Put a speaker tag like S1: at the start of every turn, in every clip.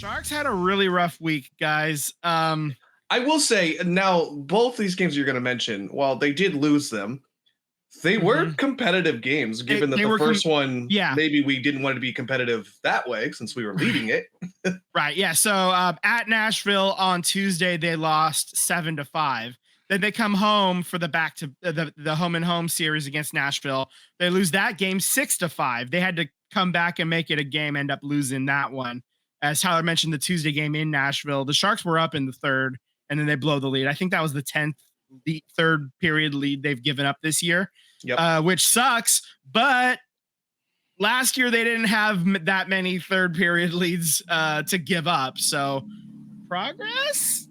S1: Sharks had a really rough week, guys.
S2: I will say now, both these games you're going to mention, while they did lose them, they were competitive games, given that
S1: They
S2: the
S1: were
S2: first one,
S1: yeah.
S2: maybe we didn't want to be competitive that way since we were leading it.
S1: Right. Yeah. So at Nashville on Tuesday, they lost 7-5. Then they come home for the back to the home and home series against Nashville. They lose that game 6-5. They had to come back and make it a game, end up losing that one. As Tyler mentioned, the Tuesday game in Nashville, the Sharks were up in the third, and then they blow the lead. I think that was the third period lead they've given up this year, which sucks. But last year they didn't have that many third period leads to give up. So progress?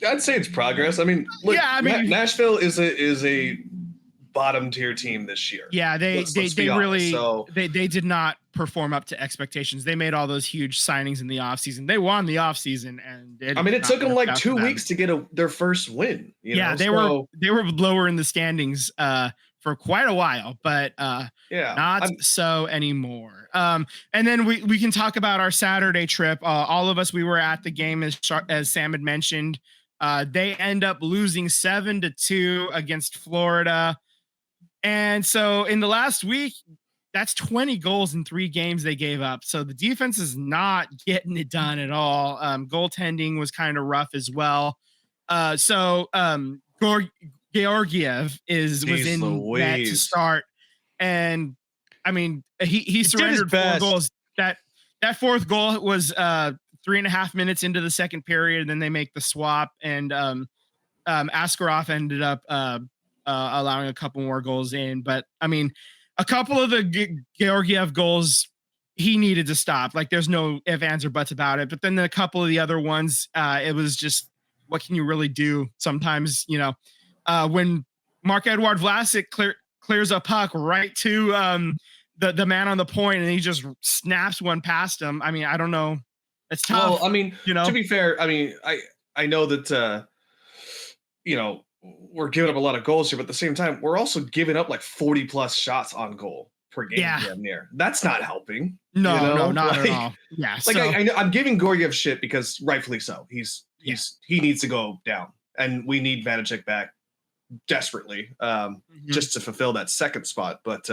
S2: I'd say it's progress. I mean, look, Nashville is a bottom tier team this year.
S1: Yeah, they did not perform up to expectations. They made all those huge signings in the offseason. They won the offseason, and
S2: it took them like 2 weeks to get their first win.
S1: They were lower in the standings for quite a while, but not so anymore. And then we can talk about our Saturday trip. All of us, we were at the game as Sam had mentioned. They end up losing 7-2 against Florida. And so in the last week, that's 20 goals in 3 games they gave up. So the defense is not getting it done at all. Goaltending was kind of rough as well. Georgiev was in net to start. And I mean, he surrendered 4 goals. That fourth goal was 3.5 minutes into the second period, and then they make the swap, and Askarov ended up allowing a couple more goals in. But I mean, a couple of the Georgiev goals he needed to stop. Like, there's no ifs, ands, or buts about it. But then a couple of the other ones, it was just, what can you really do? Sometimes, when Marc-Edouard Vlasic clears a puck right to the man on the point, and he just snaps one past him. I mean, I don't know. It's tough.
S2: Well, I mean, to be fair, I mean, I know that we're giving up a lot of goals here, but at the same time, we're also giving up like 40 plus shots on goal per game. Damn near. That's not helping.
S1: No, not at all. Yeah.
S2: I'm giving Georgiev shit because rightfully so. He needs to go down, and we need Vanacek back desperately just to fulfill that second spot. But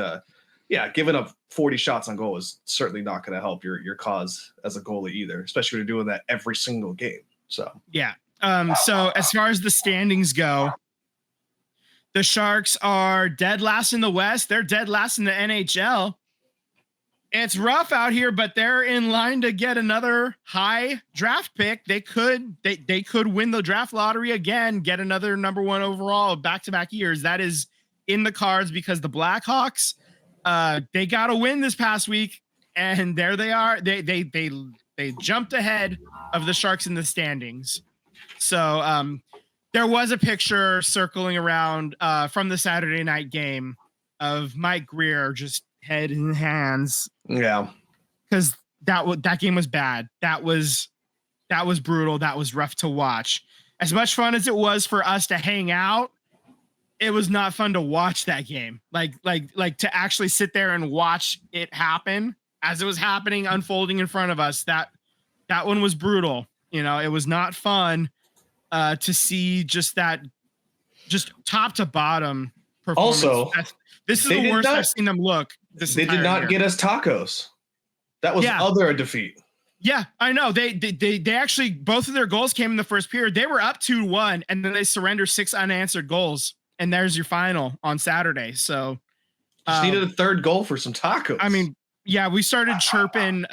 S2: giving up 40 shots on goal is certainly not going to help your cause as a goalie either, especially when you're doing that every single game. So
S1: so as far as the standings go, the Sharks are dead last in the West. They're dead last in the NHL. It's rough out here, but they're in line to get another high draft pick. They could win the draft lottery again, get another number 1 overall back-to-back years. That is in the cards because the Blackhawks, they got a win this past week, and there they are. They jumped ahead of the Sharks in the standings. So there was a picture circling around from the Saturday night game of Mike Greer just head in hands.
S2: Yeah,
S1: because that game was bad. That was brutal. That was rough to watch. As much fun as it was for us to hang out, it was not fun to watch that game. Like to actually sit there and watch it happen as it was happening, unfolding in front of us. That one was brutal. It was not fun to see just top to bottom performance. Also, this is the worst I've seen them look.
S2: They did not get us tacos. That was other defeat.
S1: Yeah, I know. They actually, both of their goals came in the first period. They were up 2-1, and then they surrendered 6 unanswered goals. And there's your final on Saturday. So
S2: just needed a third goal for some tacos.
S1: I mean, we started chirping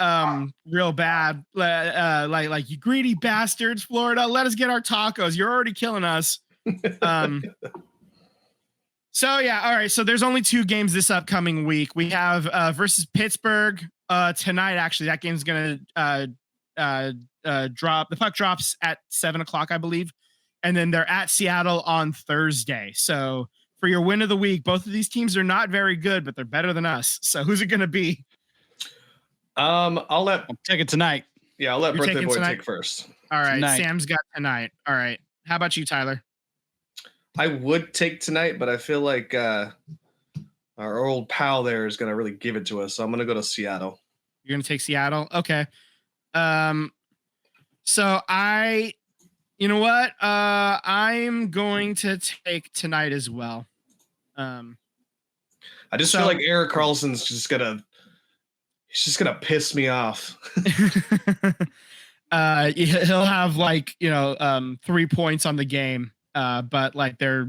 S1: real bad. Like, you greedy bastards, Florida, let us get our tacos. You're already killing us. So all right. So there's only 2 games this upcoming week. We have versus Pittsburgh tonight. Actually, that game's gonna drop. The puck drops at 7:00, I believe, and then they're at Seattle on Thursday. So for your win of the week, both of these teams are not very good, but they're better than us. So who's it gonna be?
S2: I'll
S3: take it tonight.
S2: Yeah, I'll let Birthday Boy take first.
S1: All right, tonight. Sam's got tonight. All right. How about you, Tyler?
S2: I would take tonight, but I feel like our old pal there is going to really give it to us. So I'm going to go to Seattle.
S1: You're going to take Seattle? Okay. So you know what? I'm going to take tonight as well.
S2: I just feel like Erik Karlsson's just gonna piss me off.
S1: He'll have like 3 points on the game, but like they're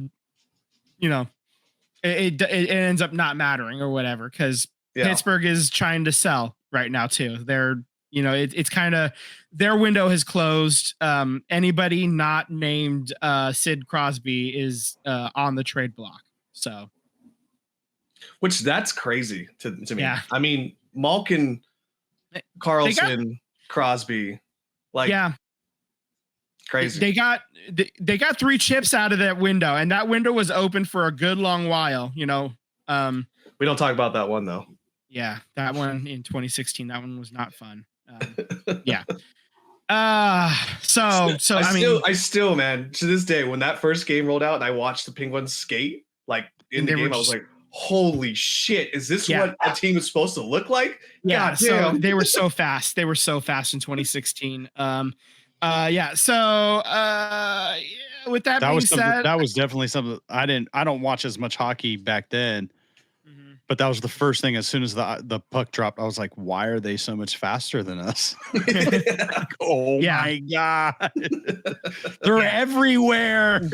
S1: it ends up not mattering or whatever because Pittsburgh is trying to sell right now too. They're it's kind of their window has closed. Anybody not named Sid Crosby is on the trade block. So,
S2: which that's crazy to me.
S1: Yeah.
S2: I mean, Malkin, Karlsson, Crosby, like crazy.
S1: They got 3 chips out of that window, and that window was open for a good long while.
S2: We don't talk about that one though.
S1: Yeah, that one in 2016. That one was not fun. Yeah. So
S2: I still, man, to this day, when that first game rolled out and I watched the Penguins skate, like in the game, I was like, holy shit, is this what a team is supposed to look like?
S1: Yeah. So they were so fast. They were so fast in 2016. Yeah. So with that being said,
S3: that was definitely something I don't watch as much hockey back then. But that was the first thing. As soon as the puck dropped, I was like, "Why are they so much faster than us?" My god, they're everywhere.